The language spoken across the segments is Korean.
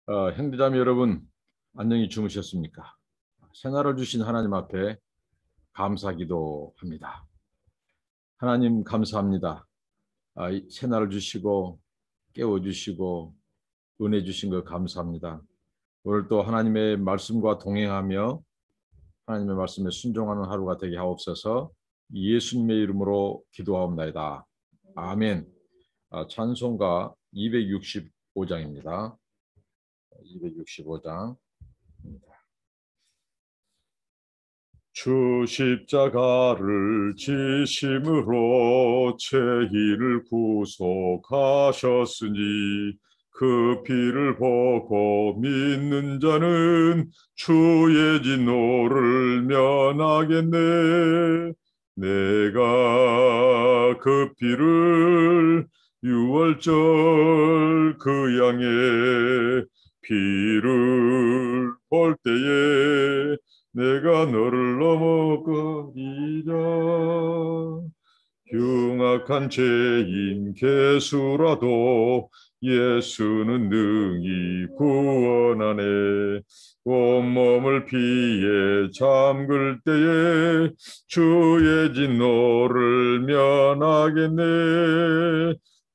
형제자매 여러분, 안녕히 주무셨습니까? 생활을 주신 하나님 앞에 감사기도합니다. 하나님 감사합니다. 이 새날을 주시고 깨워주시고 은혜 주신 것 감사합니다. 오늘 또 하나님의 말씀과 동행하며 하나님의 말씀에 순종하는 하루가 되게 하옵소서. 예수님의 이름으로 기도하옵나이다. 아멘. 찬송가 265장입니다. 265장. 주 십자가를 지심으로 죄인을 구속하셨으니 그 피를 보고 믿는 자는 주의 진노를 면하겠네. 내가 그 피를 유월절 그 양의 피를 볼 때에 내가 너를 넘어가리라. 흉악한 죄인 개수라도 예수는 능히 구원하네. 온몸을 피에 잠글 때에 주의 진노를 면하겠네.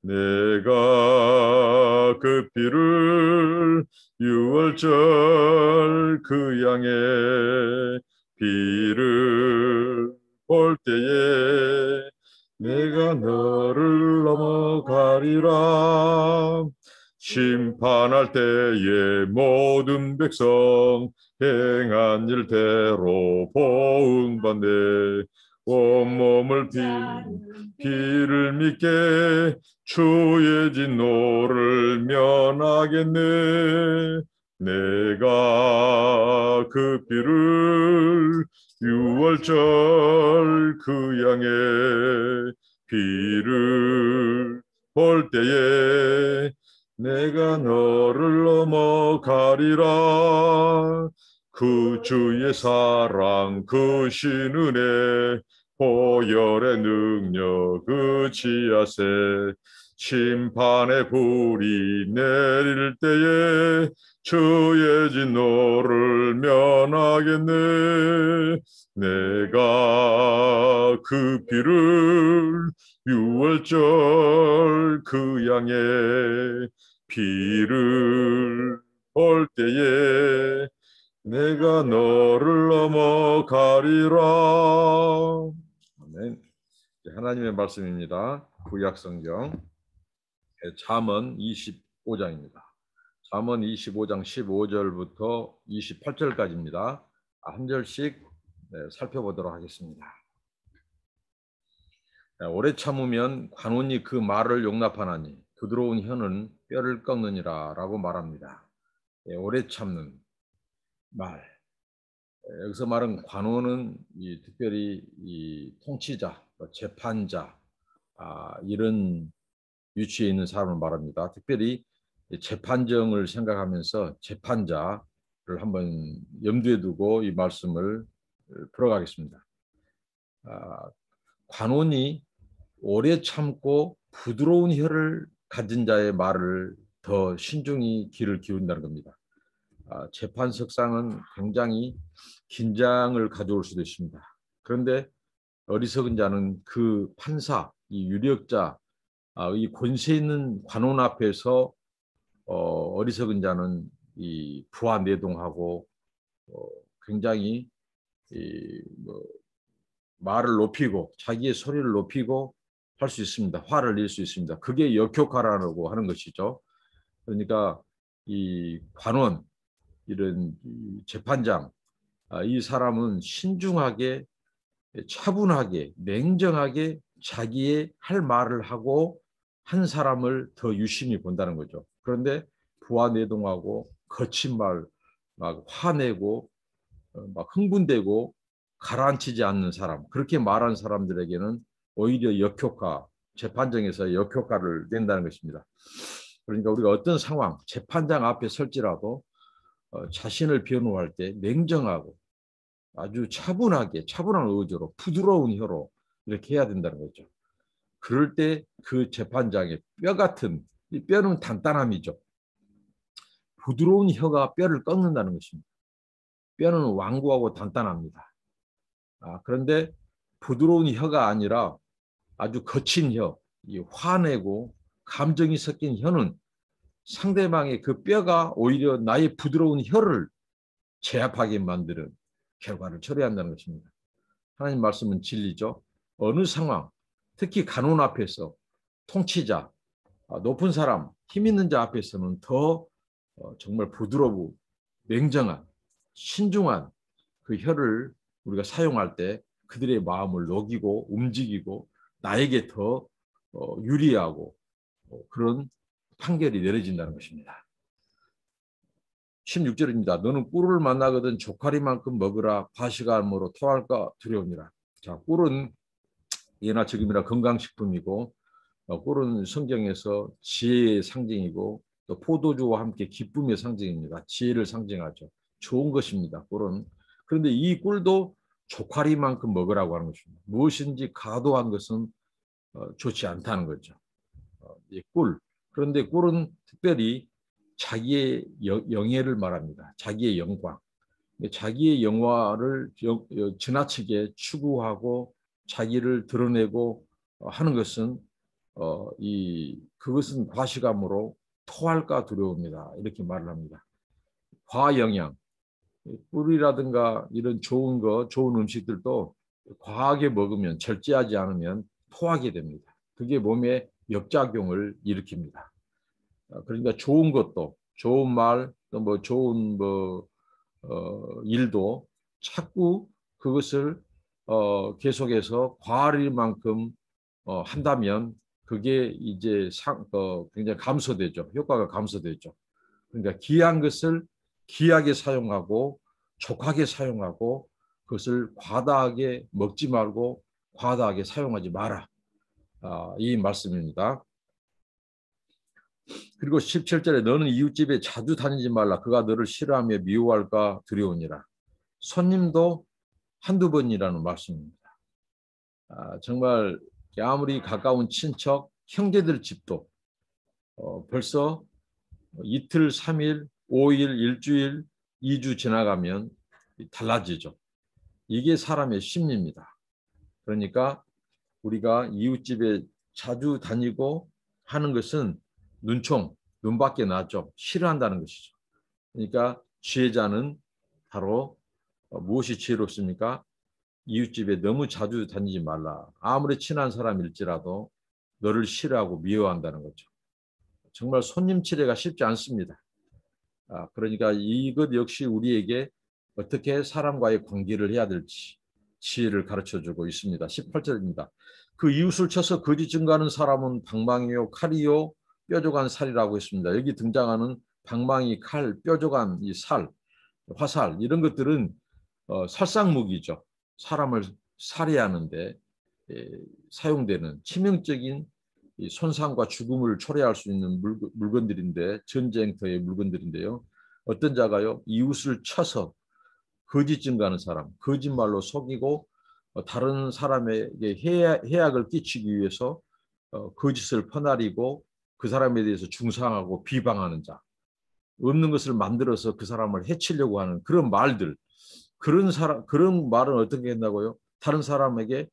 내가 그 피를 유월절 그 양의 피를 볼 때에 내가 너를 넘어가리라. 심판할 때에 모든 백성 행한 일대로 보응받네. 온몸을 피를 믿게 주의 진노를 면하겠네. 내가 그 피를 유월절 그 양의 피를 볼 때에 내가 너를 넘어가리라. 그 주의 사랑 그 신은혜 보혈의 능력 그치하세. 심판의 불이 내릴 때에 주의 진노를 면하겠네. 내가 그 피를 유월절 그 양의 피를 볼 때에 내가 너를 넘어가리라. 아멘. 하나님의 말씀입니다. 구약성경 잠언 25장입니다. 잠언 25장 15절부터 28절까지입니다. 한 절씩 살펴보도록 하겠습니다. 오래 참으면 관원이 그 말을 용납하나니 부드러운 혀는 뼈를 꺾느니라 라고 말합니다. 오래 참는 말. 여기서 말은 관원은 특별히 이 통치자, 재판자 이런 위치에 있는 사람을 말합니다. 특별히 재판정을 생각하면서 재판자를 한번 염두에 두고 이 말씀을 풀어가겠습니다. 관원이 오래 참고 부드러운 혀를 가진 자의 말을 더 신중히 귀를 기울인다는 겁니다. 재판석상은 굉장히 긴장을 가져올 수도 있습니다. 그런데 어리석은 자는 그 판사, 이 유력자, 이 권세 있는 관원 앞에서 어리석은 자는 이 부하내동하고 굉장히 말을 높이고 자기의 소리를 높이고 할 수 있습니다. 화를 낼 수 있습니다. 그게 역효과라고 하는 것이죠. 그러니까 이 관원, 이런 재판장, 이 사람은 신중하게, 차분하게, 냉정하게 자기의 할 말을 하고 한 사람을 더 유심히 본다는 거죠. 그런데 부하내동하고 거친 말, 막 화내고 막 흥분되고 가라앉히지 않는 사람, 그렇게 말한 사람들에게는 오히려 역효과, 재판정에서 역효과를 낸다는 것입니다. 그러니까 우리가 어떤 상황, 재판장 앞에 설지라도 자신을 변호할 때 냉정하고 아주 차분하게, 차분한 의조로, 부드러운 혀로 이렇게 해야 된다는 거죠. 그럴 때 그 재판장의 뼈 같은, 이 뼈는 단단함이죠. 부드러운 혀가 뼈를 꺾는다는 것입니다. 뼈는 완고하고 단단합니다. 그런데 부드러운 혀가 아니라 아주 거친 혀, 화내고 감정이 섞인 혀는 상대방의 그 뼈가 오히려 나의 부드러운 혀를 제압하게 만드는 결과를 초래한다는 것입니다. 하나님 말씀은 진리죠. 어느 상황, 특히 간원 앞에서 통치자, 높은 사람, 힘 있는 자 앞에서는 더 정말 부드럽고 냉정한, 신중한 그 혀를 우리가 사용할 때 그들의 마음을 녹이고 움직이고 나에게 더 유리하고 그런 판결이 내려진다는 것입니다. 16절입니다. 너는 꿀을 만나거든 조카리만큼 먹으라. 과식함으로 토할까 두려우니라. 자, 꿀은 예나 지금이나 건강식품이고 꿀은 성경에서 지혜의 상징이고 또 포도주와 함께 기쁨의 상징입니다. 지혜를 상징하죠. 좋은 것입니다. 꿀은. 그런데 이 꿀도 조카리만큼 먹으라고 하는 것입니다. 무엇인지 과도한 것은 좋지 않다는 거죠. 이 꿀. 그런데 꿀은 특별히 자기의 영예를 말합니다. 자기의 영광. 자기의 영화를 지나치게 추구하고 자기를 드러내고 하는 것은 그것은 과시감으로 토할까 두려웁니다. 이렇게 말을 합니다. 과영양, 꿀이라든가 이런 좋은 음식들도 과하게 먹으면 절제하지 않으면 토하게 됩니다. 그게 몸에 역작용을 일으킵니다. 그러니까 좋은 것도 좋은 말, 또 뭐 좋은 일도 자꾸 그것을 계속해서 과할 만큼 한다면 그게 이제 굉장히 감소되죠. 효과가 감소되죠. 그러니까 귀한 것을 귀하게 사용하고 족하게 사용하고 그것을 과다하게 먹지 말고 과다하게 사용하지 마라. 이 말씀입니다. 그리고 17절에 너는 이웃집에 자주 다니지 말라. 그가 너를 싫어하며 미워할까 두려우니라. 손님도 한두 번이라는 말씀입니다. 정말 아무리 가까운 친척, 형제들 집도 벌써 이틀, 3일, 5일, 일주일, 2주 지나가면 달라지죠. 이게 사람의 심리입니다. 그러니까 우리가 이웃집에 자주 다니고 하는 것은 눈밖에 나죠. 싫어한다는 것이죠. 그러니까 지혜자는 바로 무엇이 지혜롭습니까? 이웃집에 너무 자주 다니지 말라. 아무리 친한 사람일지라도 너를 싫어하고 미워한다는 거죠. 정말 손님 치레가 쉽지 않습니다. 그러니까 이것 역시 우리에게 어떻게 사람과의 관계를 해야 될지 지혜를 가르쳐주고 있습니다. 18절입니다. 그 이웃을 쳐서 거짓 증거하는 사람은 방망이요 칼이요 뾰족한 살이라고 했습니다. 여기 등장하는 방망이, 칼, 뾰족한 이 살, 화살 이런 것들은 살상무기죠. 사람을 살해하는데 사용되는 치명적인 손상과 죽음을 초래할 수 있는 물건들인데 전쟁터의 물건들인데요. 어떤 자가요? 이웃을 쳐서 거짓 증거하는 사람, 거짓말로 속이고 다른 사람에게 해악을 끼치기 위해서 거짓을 퍼나리고 그 사람에 대해서 중상하고 비방하는 자, 없는 것을 만들어서 그 사람을 해치려고 하는 그런 말들, 그런 말은 어떻게 했나고요? 다른 사람에게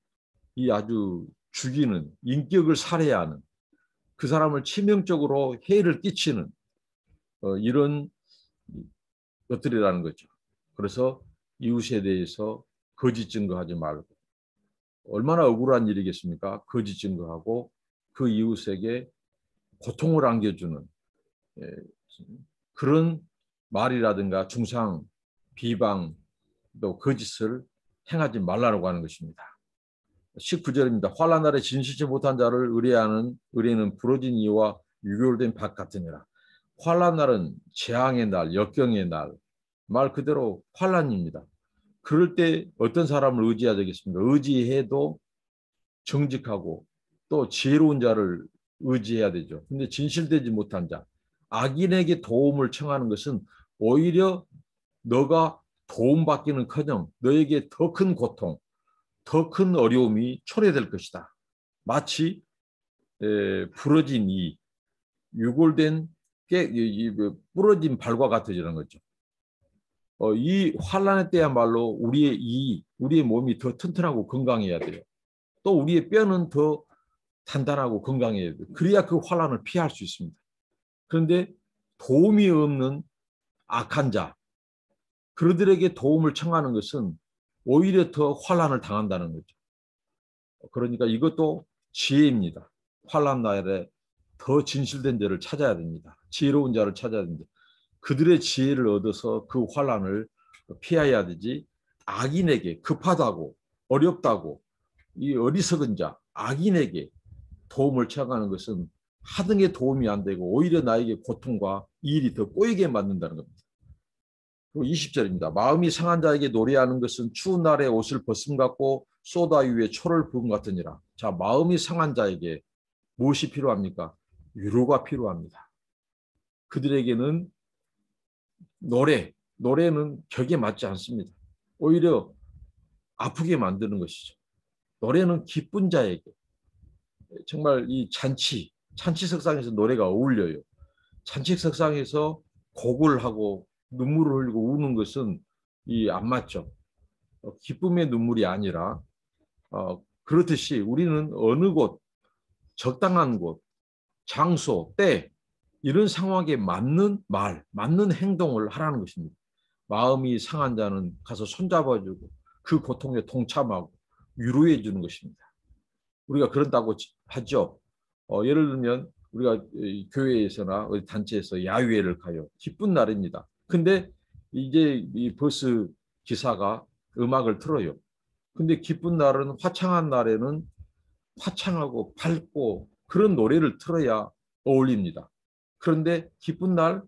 이 아주 죽이는 인격을 살해하는 그 사람을 치명적으로 해를 끼치는 이런 것들이라는 거죠. 그래서 이웃에 대해서 거짓 증거하지 말고 얼마나 억울한 일이겠습니까? 거짓 증거하고 그 이웃에게 고통을 안겨주는 그런 말이라든가 중상, 비방, 또 거짓을 행하지 말라고 하는 것입니다. 19절입니다. 환난 날에 진실치 못한 자를 의뢰는 부러진 이와 유골된 밭 같으니라. 환난 날은 재앙의 날, 역경의 날, 말 그대로 환난입니다. 그럴 때 어떤 사람을 의지해야 되겠습니까? 의지해도 정직하고 또 지혜로운 자를 의지해야 되죠. 근데 진실되지 못한 자, 악인에게 도움을 청하는 것은 오히려 너가 도움받기는커녕 너에게 더 큰 고통, 더 큰 어려움이 초래될 것이다. 마치 부러진 이 유골된 부러진 발과 같아지는 거죠. 이 환란의 때야말로 우리의 몸이 더 튼튼하고 건강해야 돼요. 또 우리의 뼈는 더 단단하고 건강해야 돼요. 그래야 그 환란을 피할 수 있습니다. 그런데 도움이 없는 악한 자, 그들에게 도움을 청하는 것은 오히려 더 환란을 당한다는 거죠. 그러니까 이것도 지혜입니다. 환란 날에 더 진실된 자를 찾아야 됩니다. 지혜로운 자를 찾아야 됩니다. 그들의 지혜를 얻어서 그 환란을 피해야 되지, 악인에게, 급하다고 어렵다고 이 어리석은 자, 악인에게 도움을 청하는 것은 하등의 도움이 안 되고 오히려 나에게 고통과 일이 더 꼬이게 만든다는 겁니다. 20절입니다. 마음이 상한 자에게 노래하는 것은 추운 날에 옷을 벗음 같고 소다 위에 초를 부은 같으니라. 자, 마음이 상한 자에게 무엇이 필요합니까? 위로가 필요합니다. 그들에게는 노래는 격에 맞지 않습니다. 오히려 아프게 만드는 것이죠. 노래는 기쁜 자에게, 정말 이 잔치석상에서 노래가 어울려요. 잔치석상에서 곡을 하고 눈물을 흘리고 우는 것은 안 맞죠. 기쁨의 눈물이 아니라 그렇듯이 우리는 어느 곳, 적당한 곳, 장소, 때 이런 상황에 맞는 말, 맞는 행동을 하라는 것입니다. 마음이 상한 자는 가서 손잡아주고 그 고통에 동참하고 위로해 주는 것입니다. 우리가 그런다고 하죠. 예를 들면 우리가 교회에서나 단체에서 야유회를 가요. 기쁜 날입니다. 근데 이제 이 버스 기사가 음악을 틀어요. 근데 기쁜 날은 화창한 날에는 화창하고 밝고 그런 노래를 틀어야 어울립니다. 그런데 기쁜 날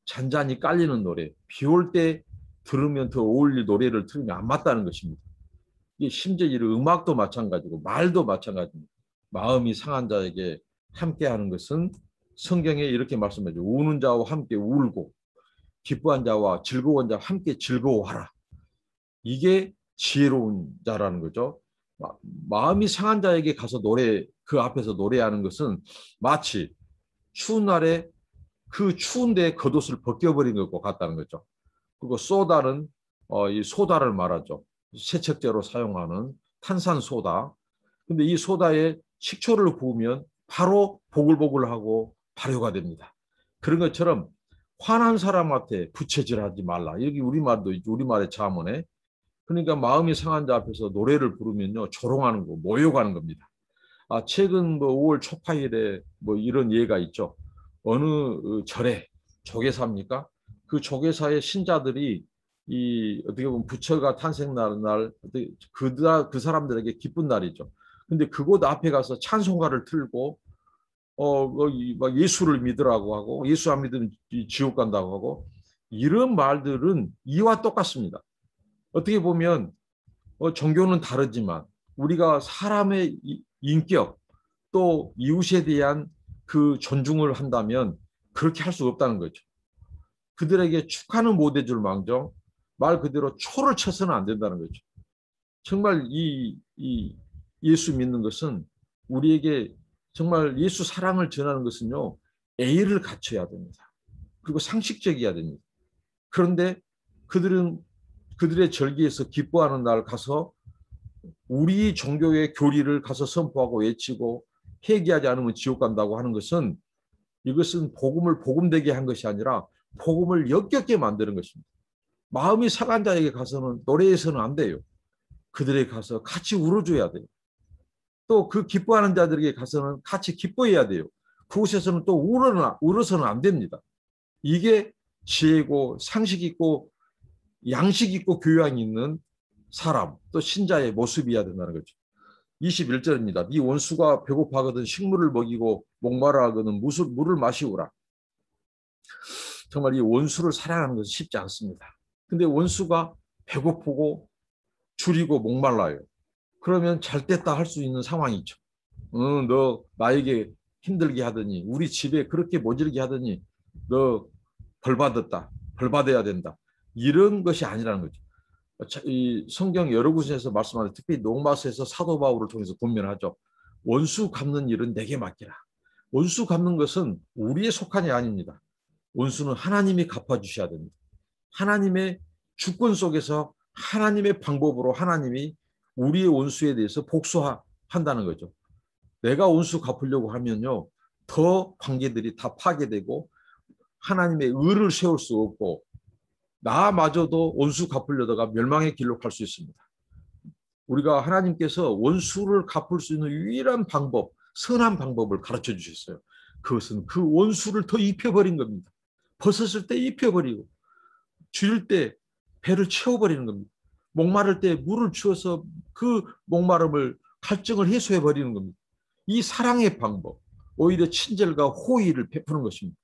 잔잔히 깔리는 노래, 비 올 때 들으면 더 어울릴 노래를 틀으면 안 맞다는 것입니다. 심지어 이런 음악도 마찬가지고 말도 마찬가지입니다. 마음이 상한 자에게 함께하는 것은 성경에 이렇게 말씀하죠. 우는 자와 함께 울고 기뻐한 자와 즐거운 자와 함께 즐거워하라. 이게 지혜로운 자라는 거죠. 마음이 상한 자에게 가서 그 앞에서 노래하는 것은 마치 추운 날에 그 추운데 겉옷을 벗겨버린 것과 같다는 거죠. 그리고 소다는 이 소다를 말하죠. 세척제로 사용하는 탄산소다. 근데 이 소다에 식초를 부으면 바로 보글보글하고 발효가 됩니다. 그런 것처럼 화난 사람한테 부채질하지 말라. 여기 우리말도 있죠. 우리말의 자문에. 그러니까 마음이 상한 자 앞에서 노래를 부르면요. 조롱하는 거, 모욕하는 겁니다. 최근 5월 초파일에 이런 예가 있죠. 어느 절에 조계사입니까? 그 조계사의 신자들이 어떻게 보면 부처가 탄생하는 날 그 사람들에게 기쁜 날이죠. 근데 그곳 앞에 가서 찬송가를 틀고 막 예수를 믿으라고 하고 예수 안 믿으면 지옥 간다고 하고 이런 말들은 이와 똑같습니다. 어떻게 보면 종교는 다르지만 우리가 사람의 인격 또 이웃에 대한 그 존중을 한다면 그렇게 할 수 없다는 거죠. 그들에게 축하는 못 해줄 망정 말 그대로 초를 쳐서는 안 된다는 거죠. 정말 이 예수 믿는 것은 우리에게 정말 예수 사랑을 전하는 것은요. A를 갖춰야 됩니다. 그리고 상식적이어야 됩니다. 그런데 그들의 절기에서 기뻐하는 날 가서 우리 종교의 교리를 가서 선포하고 외치고 회개하지 않으면 지옥 간다고 하는 것은 이것은 복음을 복음되게 한 것이 아니라 복음을 역겹게 만드는 것입니다. 마음이 상한 자에게 가서는 노래해서는 안 돼요. 그들에게 가서 같이 울어줘야 돼요. 또 그 기뻐하는 자들에게 가서는 같이 기뻐해야 돼요. 그곳에서는 또 울어서는 안 됩니다. 이게 지혜고 상식 있고 양식 있고 교양 있는 사람 또 신자의 모습이어야 된다는 거죠. 21절입니다. 네 원수가 배고파하거든 식물을 먹이고 목마르 하거든 물을 마시우라. 정말 이 원수를 사랑하는 것은 쉽지 않습니다. 근데 원수가 배고프고 줄이고 목말라요. 그러면 잘 됐다 할 수 있는 상황이죠. 너 나에게 힘들게 하더니 우리 집에 그렇게 모질게 하더니 너 벌 받았다. 벌 받아야 된다. 이런 것이 아니라는 거죠. 이 성경 여러 구절에서 말씀하는 특히 로마서에서 사도 바울을 통해서 권면하죠. 원수 갚는 일은 내게 맡기라. 원수 갚는 것은 우리의 속한이 아닙니다. 원수는 하나님이 갚아주셔야 됩니다. 하나님의 주권 속에서 하나님의 방법으로 하나님이 우리의 원수에 대해서 복수한다는 거죠. 내가 원수 갚으려고 하면요, 더 관계들이 다 파괴되고 하나님의 의를 세울 수 없고 나마저도 원수 갚으려다가 멸망의 길로 갈 수 있습니다. 우리가 하나님께서 원수를 갚을 수 있는 유일한 방법, 선한 방법을 가르쳐 주셨어요. 그것은 그 원수를 더 입혀버린 겁니다. 벗었을 때 입혀버리고 줄일 때 배를 채워버리는 겁니다. 목마를 때 물을 주어서 그 목마름을 갈증을 해소해버리는 겁니다. 이 사랑의 방법, 오히려 친절과 호의를 베푸는 것입니다.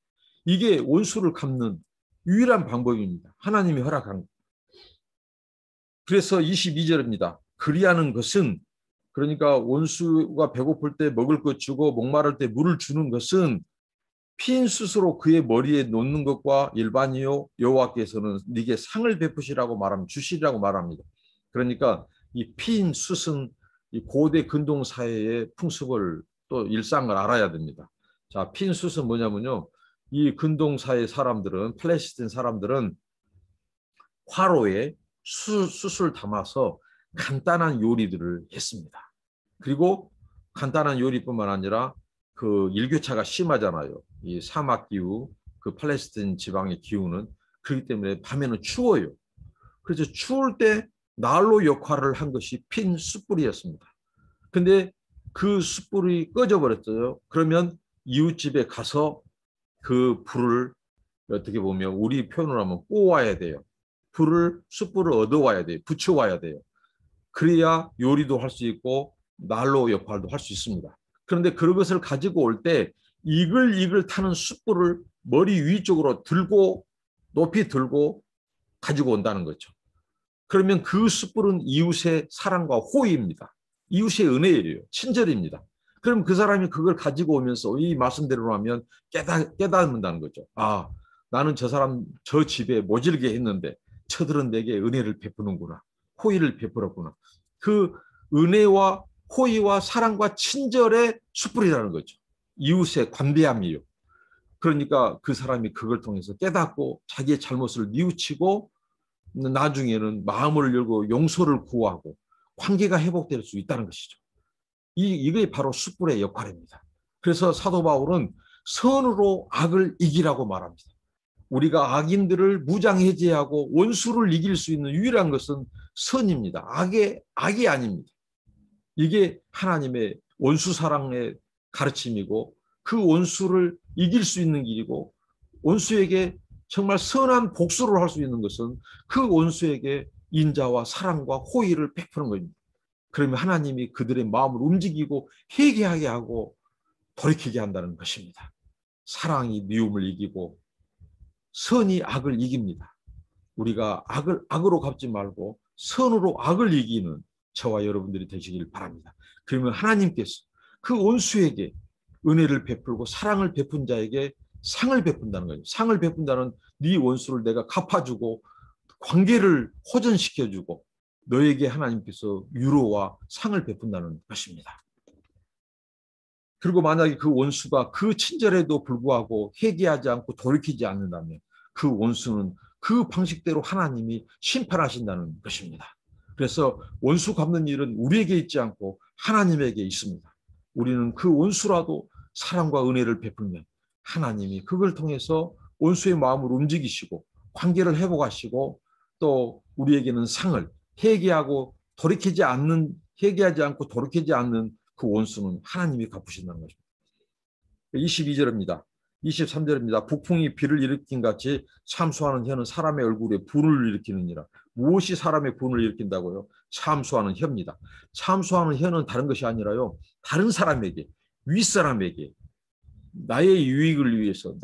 이게 원수를 갚는 유일한 방법입니다. 하나님이 허락한 것. 그래서 22절입니다. 그리하는 것은, 그러니까 원수가 배고플 때 먹을 것 주고 목마를 때 물을 주는 것은 피인 숯으로 그의 머리에 놓는 것과 일반이요 여호와께서는 네게 상을 베푸시라고 말합니다. 주시라고 말합니다. 그러니까 이 피인 숯은 이 고대 근동 사회의 풍습을 또 일상을 알아야 됩니다. 자, 피인 숯은 뭐냐면요, 이 근동 사회 사람들은, 팔레스타인 사람들은 화로에 숯을 담아서 간단한 요리들을 했습니다. 그리고 간단한 요리뿐만 아니라 그 일교차가 심하잖아요. 이 사막 기후, 그 팔레스타인 지방의 기후는. 그렇기 때문에 밤에는 추워요. 그래서 추울 때 난로 역할을 한 것이 핀 숯불이었습니다. 근데 그 숯불이 꺼져 버렸어요. 그러면 이웃집에 가서 그 불을, 어떻게 보면 우리 표현으로 하면 꼬아야 돼요. 숯불을 얻어와야 돼요. 붙여와야 돼요. 그래야 요리도 할 수 있고 난로 역할도 할 수 있습니다. 그런데 그것을 가지고 올 때 이글이글 타는 숯불을 머리 위쪽으로 들고, 높이 들고 가지고 온다는 거죠. 그러면 그 숯불은 이웃의 사랑과 호의입니다. 이웃의 은혜예요. 친절입니다. 그럼 그 사람이 그걸 가지고 오면서 이 말씀대로 하면 깨닫는다는 거죠. 아, 나는 저 사람, 저 집에 모질게 했는데 저들은 내게 은혜를 베푸는구나. 호의를 베풀었구나. 그 은혜와 호의와 사랑과 친절의 숯불이라는 거죠. 이웃의 관대함이요. 그러니까 그 사람이 그걸 통해서 깨닫고 자기의 잘못을 뉘우치고 나중에는 마음을 열고 용서를 구하고 관계가 회복될 수 있다는 것이죠. 이게 바로 숯불의 역할입니다. 그래서 사도 바울은 선으로 악을 이기라고 말합니다. 우리가 악인들을 무장해제하고 원수를 이길 수 있는 유일한 것은 선입니다. 악이 아닙니다. 이게 하나님의 원수 사랑의 가르침이고 그 원수를 이길 수 있는 길이고, 원수에게 정말 선한 복수를 할 수 있는 것은 그 원수에게 인자와 사랑과 호의를 베푸는 겁니다. 그러면 하나님이 그들의 마음을 움직이고 회개하게 하고 돌이키게 한다는 것입니다. 사랑이 미움을 이기고 선이 악을 이깁니다. 우리가 악으로 갚지 말고 선으로 악을 이기는 저와 여러분들이 되시길 바랍니다. 그러면 하나님께서 그 원수에게 은혜를 베풀고 사랑을 베푼 자에게 상을 베푼다는 거예요. 상을 베푼다는, 네 원수를 내가 갚아주고 관계를 호전시켜주고 너에게 하나님께서 위로와 상을 베푼다는 것입니다. 그리고 만약에 그 원수가 그 친절에도 불구하고 회개하지 않고 돌이키지 않는다면 그 원수는 그 방식대로 하나님이 심판하신다는 것입니다. 그래서 원수 갚는 일은 우리에게 있지 않고 하나님에게 있습니다. 우리는 그 원수라도 사랑과 은혜를 베풀면 하나님이 그걸 통해서 원수의 마음을 움직이시고 관계를 회복하시고 또 우리에게는 상을, 회개하지 않고 돌이키지 않는 그 원수는 하나님이 갚으신다는 것입니다. 22절입니다. 23절입니다. 북풍이 비를 일으킨 같이 참수하는 혀는 사람의 얼굴에 분을 일으키느니라. 무엇이 사람의 분을 일으킨다고요? 참수하는 혀입니다. 참수하는 혀는 다른 것이 아니라요, 다른 사람에게, 윗사람에게 나의 유익을 위해서,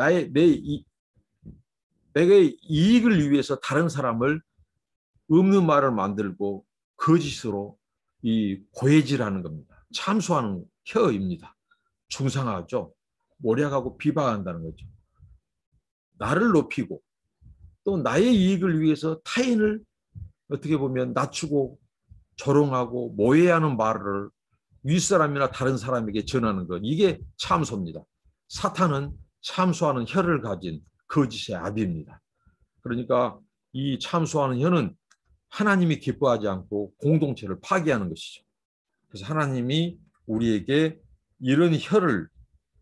내게 이익을 위해서 다른 사람을 없는 말을 만들고 거짓으로 이 고해질하는 겁니다. 참수하는 혀입니다. 중상하죠. 모략하고 비방한다는 거죠. 나를 높이고 또 나의 이익을 위해서 타인을 어떻게 보면 낮추고 조롱하고 모해하는 말을 윗사람이나 다른 사람에게 전하는 것, 이게 참소입니다. 사탄은 참소하는 혀를 가진 거짓의 아비입니다. 그러니까 이 참소하는 혀는 하나님이 기뻐하지 않고 공동체를 파괴하는 것이죠. 그래서 하나님이 우리에게 이런 혀를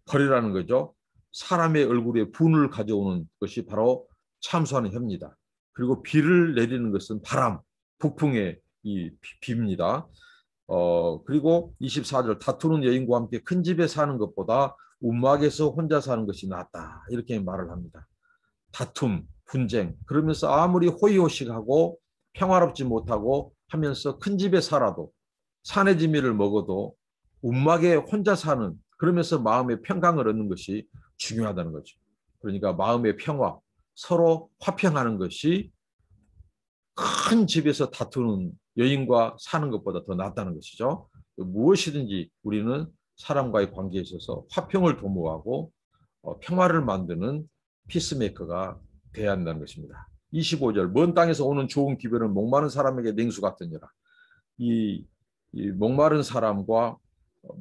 버리라는 거죠. 사람의 얼굴에 분을 가져오는 것이 바로 참소하는 혀입니다. 그리고 비를 내리는 것은 바람, 북풍의 이 비입니다. 그리고 24절 다투는 여인과 함께 큰 집에 사는 것보다 움막에서 혼자 사는 것이 낫다. 이렇게 말을 합니다. 다툼, 분쟁 그러면서 아무리 호의호식하고 평화롭지 못하고 하면서 큰 집에 살아도 산의 지미를 먹어도 움막에 혼자 사는 그러면서 마음의 평강을 얻는 것이 중요하다는 거죠. 그러니까 마음의 평화, 서로 화평하는 것이 큰 집에서 다투는 여인과 사는 것보다 더 낫다는 것이죠. 무엇이든지 우리는 사람과의 관계에 있어서 화평을 도모하고 평화를 만드는 피스메이커가 돼야 한다는 것입니다. 25절 먼 땅에서 오는 좋은 기별은 목마른 사람에게 냉수 같으니라. 이 목마른 사람과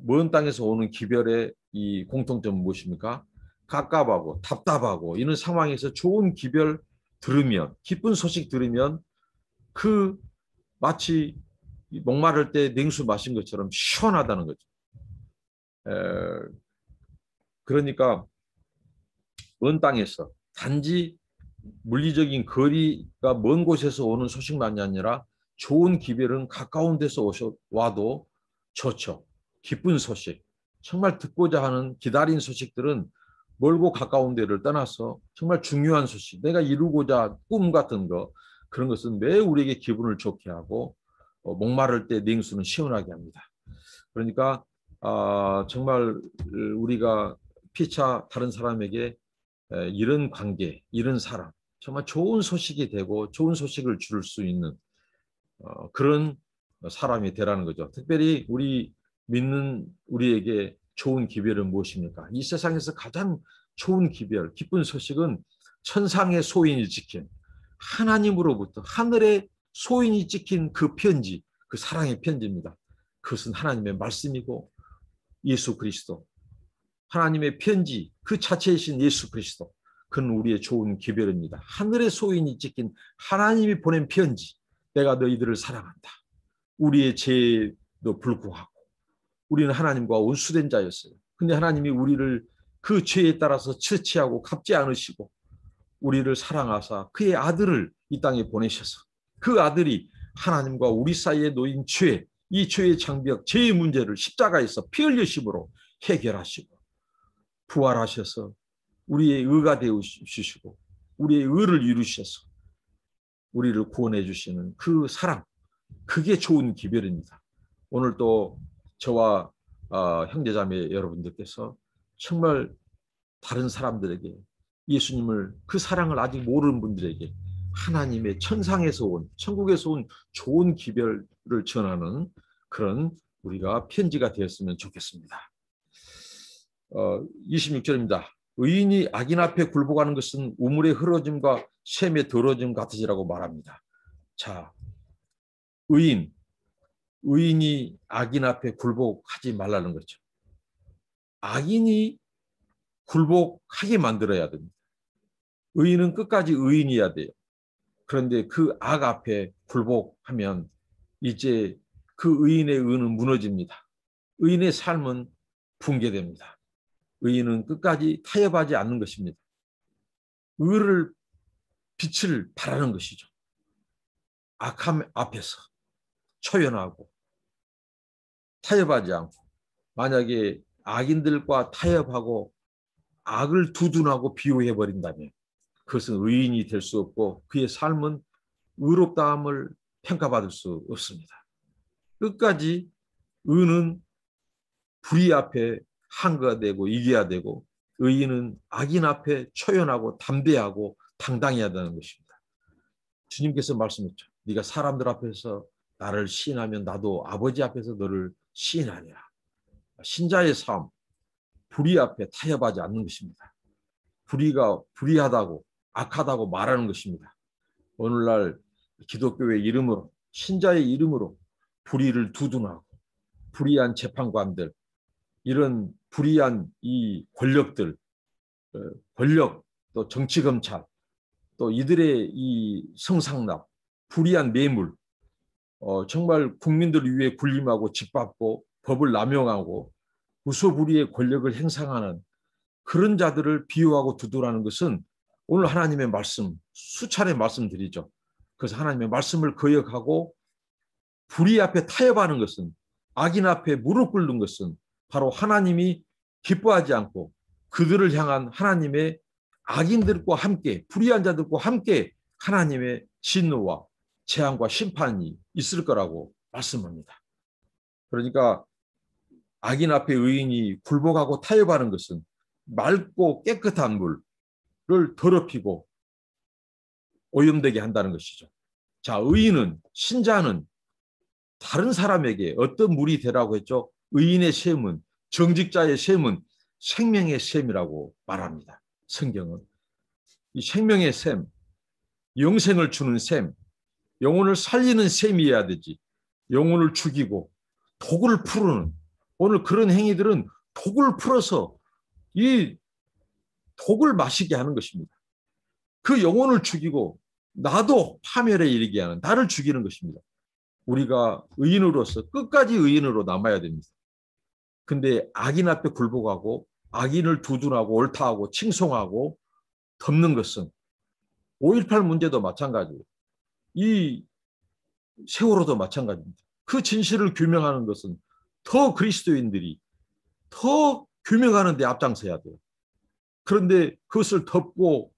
먼 땅에서 오는 기별의 이 공통점은 무엇입니까? 갑갑하고 답답하고 이런 상황에서 좋은 기별 들으면 기쁜 소식 들으면 그 마치 목마를 때 냉수 마신 것처럼 시원하다는 거죠. 그러니까 먼 땅에서 단지 물리적인 거리가 먼 곳에서 오는 소식만이 아니라 좋은 기별은 가까운 데서 와도 좋죠. 기쁜 소식, 정말 듣고자 하는 기다린 소식들은 멀고 가까운 데를 떠나서 정말 중요한 소식, 내가 이루고자 꿈 같은 거 그런 것은 매우 우리에게 기분을 좋게 하고 목마를 때 냉수는 시원하게 합니다. 그러니까 정말 우리가 피차 다른 사람에게 이런 관계, 이런 사람, 정말 좋은 소식이 되고 좋은 소식을 줄 수 있는 그런 사람이 되라는 거죠. 특별히 우리 믿는 우리에게 좋은 기별은 무엇입니까? 이 세상에서 가장 좋은 기별, 기쁜 소식은 천상의 소인이 지킨 하나님으로부터 하늘의 소인이 찍힌 그 편지, 그 사랑의 편지입니다. 그것은 하나님의 말씀이고 예수 그리스도, 하나님의 편지 그 자체이신 예수 그리스도, 그는 우리의 좋은 기별입니다. 하늘의 소인이 찍힌 하나님이 보낸 편지, 내가 너희들을 사랑한다. 우리의 죄도 불구하고 우리는 하나님과 원수된 자였어요. 근데 하나님이 우리를 그 죄에 따라서 처치하고 갚지 않으시고 우리를 사랑하사 그의 아들을 이 땅에 보내셔서 그 아들이 하나님과 우리 사이에 놓인 죄, 이 죄의 장벽, 죄의 문제를 십자가에서 피 흘리심으로 해결하시고 부활하셔서 우리의 의가 되어 주시고 우리의 의를 이루셔서 우리를 구원해 주시는 그 사랑, 그게 좋은 기별입니다. 오늘 또 저와 형제자매 여러분들께서 정말 다른 사람들에게 예수님을, 그 사랑을 아직 모르는 분들에게 하나님의 천상에서 온, 천국에서 온 좋은 기별을 전하는 그런 우리가 편지가 되었으면 좋겠습니다. 26절입니다. 의인이 악인 앞에 굴복하는 것은 우물의 흐러짐과 샘의 더러짐 같으시라고 말합니다. 자, 의인이 악인 앞에 굴복하지 말라는 거죠. 악인이 굴복하게 만들어야 됩니다. 의인은 끝까지 의인이어야 돼요. 그런데 그 악 앞에 굴복하면 이제 그 의인의 의는 무너집니다. 의인의 삶은 붕괴됩니다. 의인은 끝까지 타협하지 않는 것입니다. 의를, 빛을 바라는 것이죠. 악함 앞에서 초연하고 타협하지 않고, 만약에 악인들과 타협하고 악을 두둔하고 비호해버린다면 그것은 의인이 될 수 없고 그의 삶은 의롭다함을 평가받을 수 없습니다. 끝까지 의는 불의 앞에 항거가 되고 이겨야 되고 의인은 악인 앞에 초연하고 담대하고 당당해야 되는 것입니다. 주님께서 말씀했죠. 네가 사람들 앞에서 나를 시인하면 나도 아버지 앞에서 너를 시인하리라. 신자의 삶, 불의 앞에 타협하지 않는 것입니다. 불의가 불의하다고 악하다고 말하는 것입니다. 오늘날 기독교의 이름으로, 신자의 이름으로 불의를 두둔하고 불의한 재판관들, 이런 불의한 이 권력들, 권력, 또 정치검찰, 또 이들의 이 성상납, 불의한 뇌물, 정말 국민들을 위해 군림하고 짓밟고 법을 남용하고 무소불위의 권력을 행사하는 그런 자들을 비유하고 두두라는 것은 오늘 하나님의 말씀, 수차례 말씀드리죠. 그래서 하나님의 말씀을 거역하고 불의 앞에 타협하는 것은, 악인 앞에 무릎 꿇는 것은 바로 하나님이 기뻐하지 않고 그들을 향한 하나님의 악인들과 함께, 불의한 자들과 함께 하나님의 진노와 재앙과 심판이 있을 거라고 말씀합니다. 그러니까 악인 앞에 의인이 굴복하고 타협하는 것은 맑고 깨끗한 물을 더럽히고 오염되게 한다는 것이죠. 자, 의인은, 신자는 다른 사람에게 어떤 물이 되라고 했죠? 의인의 셈은, 정직자의 셈은 생명의 셈이라고 말합니다. 성경은 이 생명의 셈, 영생을 주는 셈, 영혼을 살리는 셈이어야 되지. 영혼을 죽이고 독을 풀어는, 오늘 그런 행위들은 독을 풀어서 이 독을 마시게 하는 것입니다. 그 영혼을 죽이고 나도 파멸에 이르게 하는, 나를 죽이는 것입니다. 우리가 의인으로서 끝까지 의인으로 남아야 됩니다. 근데 악인 앞에 굴복하고 악인을 두둔하고 옳다하고 칭송하고 덮는 것은 5.18 문제도 마찬가지예요. 이 세월호도 마찬가지입니다. 그 진실을 규명하는 것은 더 그리스도인들이 더 규명하는 데 앞장서야 돼요. 그런데 그것을 덮고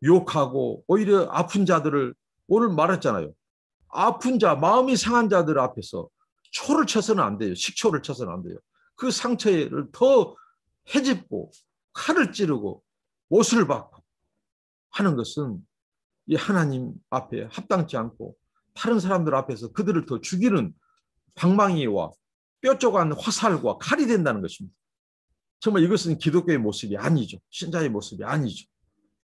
욕하고 오히려 아픈 자들을, 오늘 말했잖아요. 아픈 자, 마음이 상한 자들 앞에서 초를 쳐서는 안 돼요. 식초를 쳐서는 안 돼요. 그 상처를 더 헤집고 칼을 찌르고 못을 박고 하는 것은 이 하나님 앞에 합당치 않고 다른 사람들 앞에서 그들을 더 죽이는 방망이와 뾰족한 화살과 칼이 된다는 것입니다. 정말 이것은 기독교의 모습이 아니죠. 신자의 모습이 아니죠.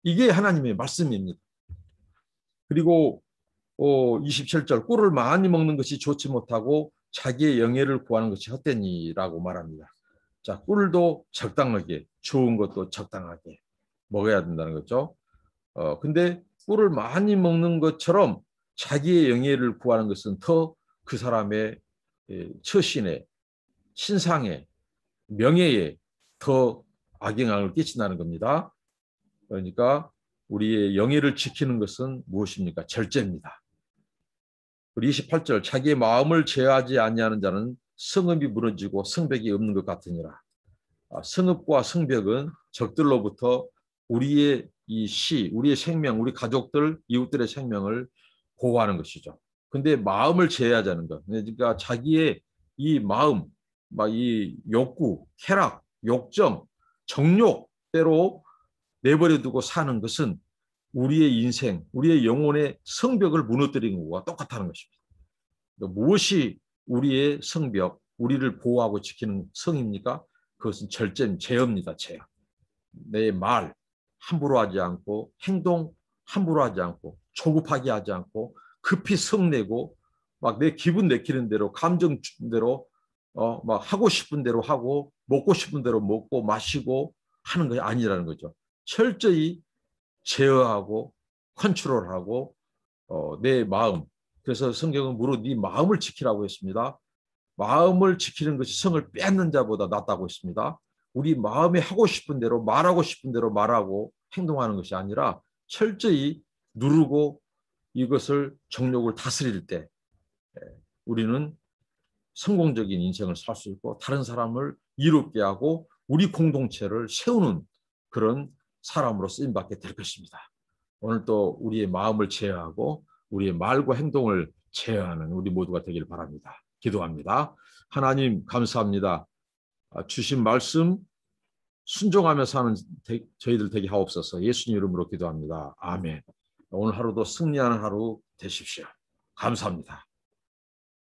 이게 하나님의 말씀입니다. 그리고 27절, 꿀을 많이 먹는 것이 좋지 못하고 자기의 영예를 구하는 것이 헛되니라고 말합니다. 자, 꿀도 적당하게, 좋은 것도 적당하게 먹어야 된다는 거죠. 근데 꿀을 많이 먹는 것처럼 자기의 영예를 구하는 것은 더 그 사람의 처신에, 신상에, 명예에 더 악영향을 끼친다는 겁니다. 그러니까 우리의 영예를 지키는 것은 무엇입니까? 절제입니다. 28절, 자기의 마음을 제어하지 아니하는 자는 성읍이 무너지고 성벽이 없는 것 같으니라. 성읍과 성벽은 적들로부터 우리의 우리의 생명, 우리 가족들, 이웃들의 생명을 보호하는 것이죠. 근데 마음을 제어하자는 것. 그러니까 자기의 이 마음, 이 욕구, 쾌락, 욕정, 정욕대로 내버려 두고 사는 것은 우리의 인생, 우리의 영혼의 성벽을 무너뜨리는 것과 똑같다는 것입니다. 무엇이 우리의 성벽, 우리를 보호하고 지키는 성입니까? 그것은 절제, 제어입니다. 제어. 내 말 함부로 하지 않고, 행동 함부로 하지 않고, 조급하게 하지 않고, 급히 성내고 막 내 기분 내키는 대로, 감정 주는 대로 막 하고 싶은 대로 하고, 먹고 싶은 대로 먹고 마시고 하는 것이 아니라는 거죠. 철저히 제어하고 컨트롤하고 내 마음. 그래서 성경은 무릇 네 마음을 지키라고 했습니다. 마음을 지키는 것이 성을 빼앗는 자보다 낫다고 했습니다. 우리 마음에 하고 싶은 대로, 말하고 싶은 대로 말하고 행동하는 것이 아니라 철저히 누르고 이것을 정욕을 다스릴 때 우리는 성공적인 인생을 살 수 있고 다른 사람을 이롭게 하고 우리 공동체를 세우는 그런 사람으로 쓰임받게 될 것입니다. 오늘 또 우리의 마음을 제어하고 우리의 말과 행동을 제어하는 우리 모두가 되기를 바랍니다. 기도합니다. 하나님 감사합니다. 주신 말씀 순종하며 사는 저희들 되게 하옵소서. 예수님 이름으로 기도합니다. 아멘. 오늘 하루도 승리하는 하루 되십시오. 감사합니다.